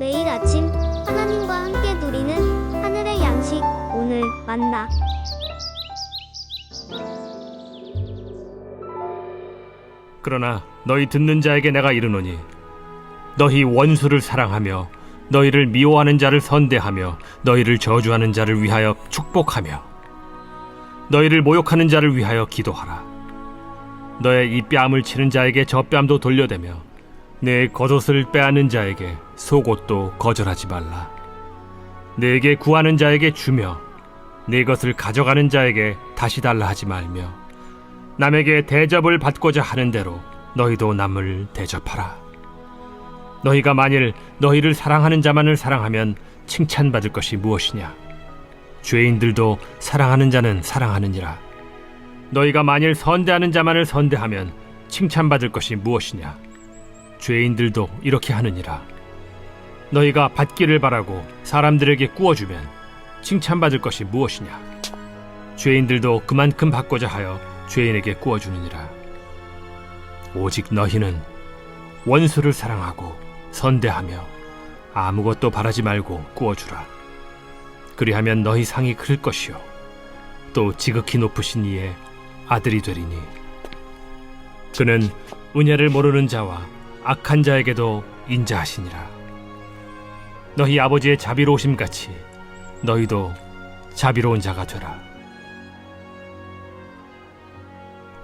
매일 아침 하나님과 함께 누리는 하늘의 양식, 오늘 만나. 그러나 너희 듣는 자에게 내가 이르노니 너희 원수를 사랑하며 너희를 미워하는 자를 선대하며 너희를 저주하는 자를 위하여 축복하며 너희를 모욕하는 자를 위하여 기도하라. 너의 이 뺨을 치는 자에게 저 뺨도 돌려대며 내 겉옷을 빼앗는 자에게 속옷도 거절하지 말라. 내게 구하는 자에게 주며 내 것을 가져가는 자에게 다시 달라 하지 말며 남에게 대접을 받고자 하는 대로 너희도 남을 대접하라. 너희가 만일 너희를 사랑하는 자만을 사랑하면 칭찬받을 것이 무엇이냐? 죄인들도 사랑하는 자는 사랑하느니라. 너희가 만일 선대하는 자만을 선대하면 칭찬받을 것이 무엇이냐? 죄인들도 이렇게 하느니라. 너희가 받기를 바라고 사람들에게 구워주면 칭찬받을 것이 무엇이냐? 죄인들도 그만큼 받고자 하여 죄인에게 구워주느니라. 오직 너희는 원수를 사랑하고 선대하며 아무것도 바라지 말고 구워주라. 그리하면 너희 상이 클 것이요 또 지극히 높으신 이의 아들이 되리니 그는 은혜를 모르는 자와 악한 자에게도 인자하시니라. 너희 아버지의 자비로우심같이 너희도 자비로운 자가 되라.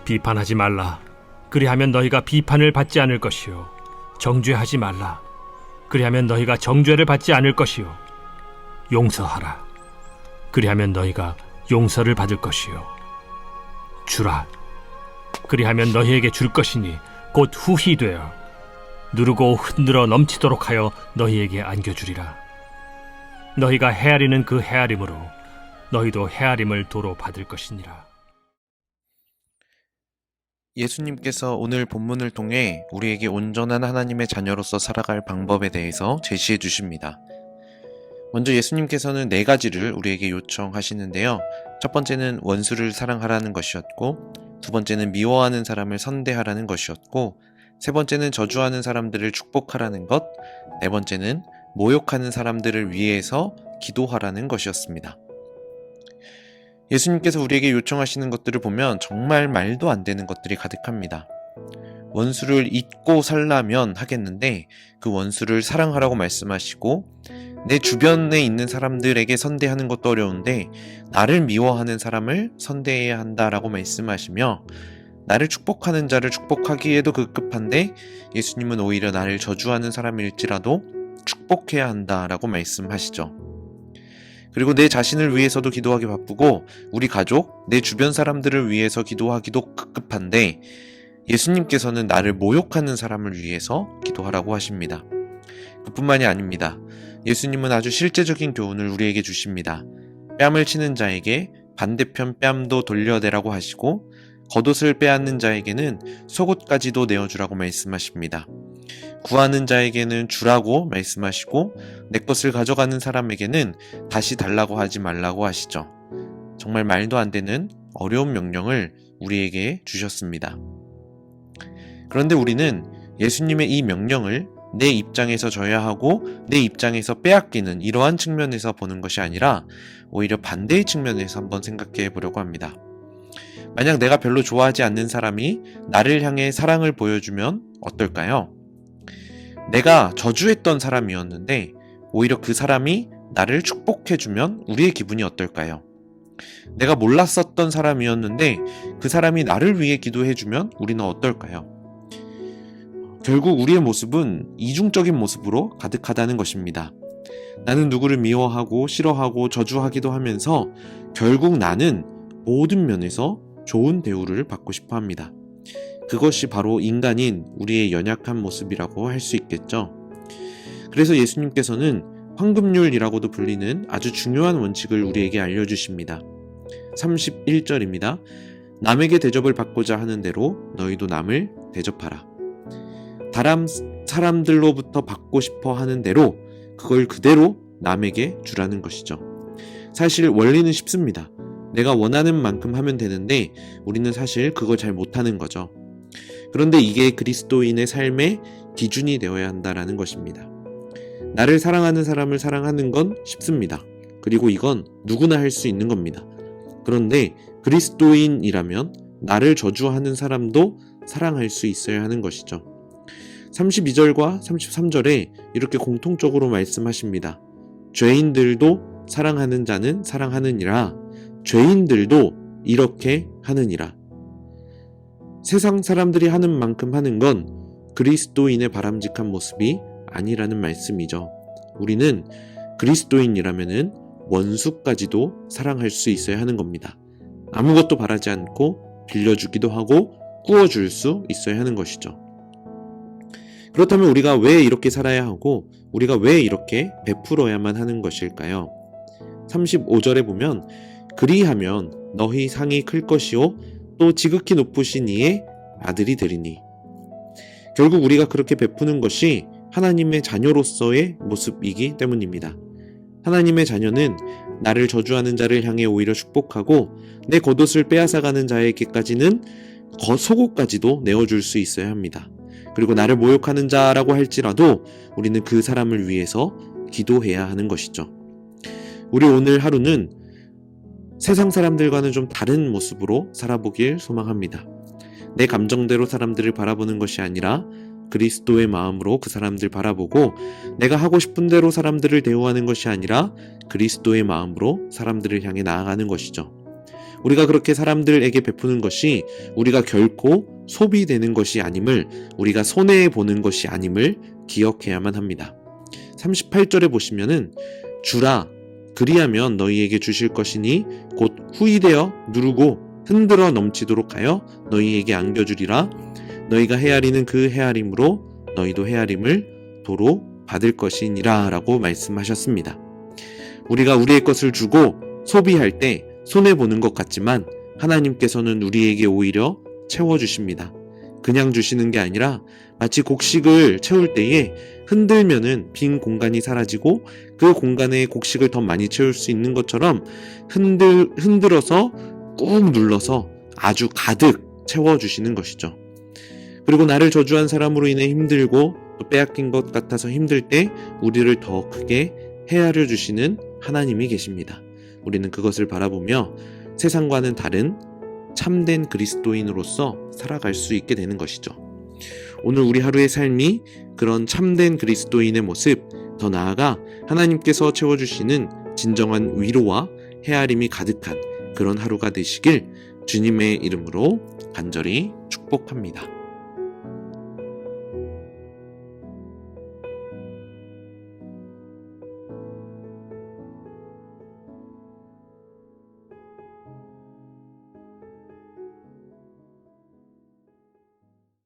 비판하지 말라. 그리하면 너희가 비판을 받지 않을 것이요 정죄하지 말라. 그리하면 너희가 정죄를 받지 않을 것이요 용서하라. 그리하면 너희가 용서를 받을 것이요 주라. 그리하면 너희에게 줄 것이니 곧 후히 되어 누르고 흔들어 넘치도록 하여 너희에게 안겨주리라. 너희가 헤아리는 그 헤아림으로 너희도 헤아림을 도로 받을 것이니라. 예수님께서 오늘 본문을 통해 우리에게 온전한 하나님의 자녀로서 살아갈 방법에 대해서 제시해 주십니다. 먼저 예수님께서는 4가지를 우리에게 요청하시는데요. 첫 번째는 원수를 사랑하라는 것이었고, 두 번째는 미워하는 사람을 선대하라는 것이었고, 세 번째는 저주하는 사람들을 축복하라는 것, 네 번째는 모욕하는 사람들을 위해서 기도하라는 것이었습니다. 예수님께서 우리에게 요청하시는 것들을 보면 정말 말도 안 되는 것들이 가득합니다. 원수를 잊고 살라면 하겠는데 그 원수를 사랑하라고 말씀하시고, 내 주변에 있는 사람들에게 선대하는 것도 어려운데 나를 미워하는 사람을 선대해야 한다라고 말씀하시며, 나를 축복하는 자를 축복하기에도 급급한데 예수님은 오히려 나를 저주하는 사람일지라도 축복해야 한다라고 말씀하시죠. 그리고 내 자신을 위해서도 기도하기 바쁘고 우리 가족, 내 주변 사람들을 위해서 기도하기도 급급한데 예수님께서는 나를 모욕하는 사람을 위해서 기도하라고 하십니다. 그뿐만이 아닙니다. 예수님은 아주 실제적인 교훈을 우리에게 주십니다. 뺨을 치는 자에게 반대편 뺨도 돌려대라고 하시고, 겉옷을 빼앗는 자에게는 속옷까지도 내어주라고 말씀하십니다. 구하는 자에게는 주라고 말씀하시고, 내 것을 가져가는 사람에게는 다시 달라고 하지 말라고 하시죠. 정말 말도 안 되는 어려운 명령을 우리에게 주셨습니다. 그런데 우리는 예수님의 이 명령을 내 입장에서 져야 하고 내 입장에서 빼앗기는 이러한 측면에서 보는 것이 아니라 오히려 반대의 측면에서 한번 생각해 보려고 합니다. 만약 내가 별로 좋아하지 않는 사람이 나를 향해 사랑을 보여주면 어떨까요? 내가 저주했던 사람이었는데 오히려 그 사람이 나를 축복해주면 우리의 기분이 어떨까요? 내가 몰랐었던 사람이었는데 그 사람이 나를 위해 기도해주면 우리는 어떨까요? 결국 우리의 모습은 이중적인 모습으로 가득하다는 것입니다. 나는 누구를 미워하고 싫어하고 저주하기도 하면서 결국 나는 모든 면에서 좋은 대우를 받고 싶어 합니다. 그것이 바로 인간인 우리의 연약한 모습이라고 할 수 있겠죠. 그래서 예수님께서는 황금률이라고도 불리는 아주 중요한 원칙을 우리에게 알려주십니다. 31절입니다. 남에게 대접을 받고자 하는 대로 너희도 남을 대접하라. 다른 사람들로부터 받고 싶어 하는 대로 그걸 그대로 남에게 주라는 것이죠. 사실 원리는 쉽습니다. 내가 원하는 만큼 하면 되는데 우리는 사실 그걸 잘 못하는 거죠. 그런데 이게 그리스도인의 삶의 기준이 되어야 한다는 것입니다. 나를 사랑하는 사람을 사랑하는 건 쉽습니다. 그리고 이건 누구나 할 수 있는 겁니다. 그런데 그리스도인이라면 나를 저주하는 사람도 사랑할 수 있어야 하는 것이죠. 32절과 33절에 이렇게 공통적으로 말씀하십니다. 죄인들도 사랑하는 자는 사랑하느니라. 죄인들도 이렇게 하느니라. 세상 사람들이 하는 만큼 하는 건 그리스도인의 바람직한 모습이 아니라는 말씀이죠. 우리는 그리스도인이라면은 원수까지도 사랑할 수 있어야 하는 겁니다. 아무것도 바라지 않고 빌려주기도 하고 꾸어줄 수 있어야 하는 것이죠. 그렇다면 우리가 왜 이렇게 살아야 하고 우리가 왜 이렇게 베풀어야만 하는 것일까요? 35절에 보면 그리하면 너희 상이 클 것이요 또 지극히 높으신 이의 아들이 되리니. 결국 우리가 그렇게 베푸는 것이 하나님의 자녀로서의 모습이기 때문입니다. 하나님의 자녀는 나를 저주하는 자를 향해 오히려 축복하고 내 겉옷을 빼앗아가는 자에게까지는 속옷까지도 내어줄 수 있어야 합니다. 그리고 나를 모욕하는 자라고 할지라도 우리는 그 사람을 위해서 기도해야 하는 것이죠. 우리 오늘 하루는 세상 사람들과는 좀 다른 모습으로 살아보길 소망합니다. 내 감정대로 사람들을 바라보는 것이 아니라 그리스도의 마음으로 그 사람들 바라보고 내가 하고 싶은 대로 사람들을 대우하는 것이 아니라 그리스도의 마음으로 사람들을 향해 나아가는 것이죠. 우리가 그렇게 사람들에게 베푸는 것이 우리가 결코 소비되는 것이 아님을, 우리가 손해보는 것이 아님을 기억해야만 합니다. 38절에 보시면은 주라 그리하면 너희에게 주실 것이니 곧 후이되어 누르고 흔들어 넘치도록 하여 너희에게 안겨주리라. 너희가 헤아리는 그 헤아림으로 너희도 헤아림을 도로 받을 것이니라 라고 말씀하셨습니다. 우리가 우리의 것을 주고 소비할 때 손해보는 것 같지만 하나님께서는 우리에게 오히려 채워주십니다. 그냥 주시는 게 아니라 마치 곡식을 채울 때에 흔들면은 빈 공간이 사라지고 그 공간에 곡식을 더 많이 채울 수 있는 것처럼 흔들어서 꾹 눌러서 아주 가득 채워주시는 것이죠. 그리고 나를 저주한 사람으로 인해 힘들고 또 빼앗긴 것 같아서 힘들 때 우리를 더 크게 헤아려 주시는 하나님이 계십니다. 우리는 그것을 바라보며 세상과는 다른 참된 그리스도인으로서 살아갈 수 있게 되는 것이죠. 오늘 우리 하루의 삶이 그런 참된 그리스도인의 모습, 더 나아가 하나님께서 채워주시는 진정한 위로와 헤아림이 가득한 그런 하루가 되시길 주님의 이름으로 간절히 축복합니다.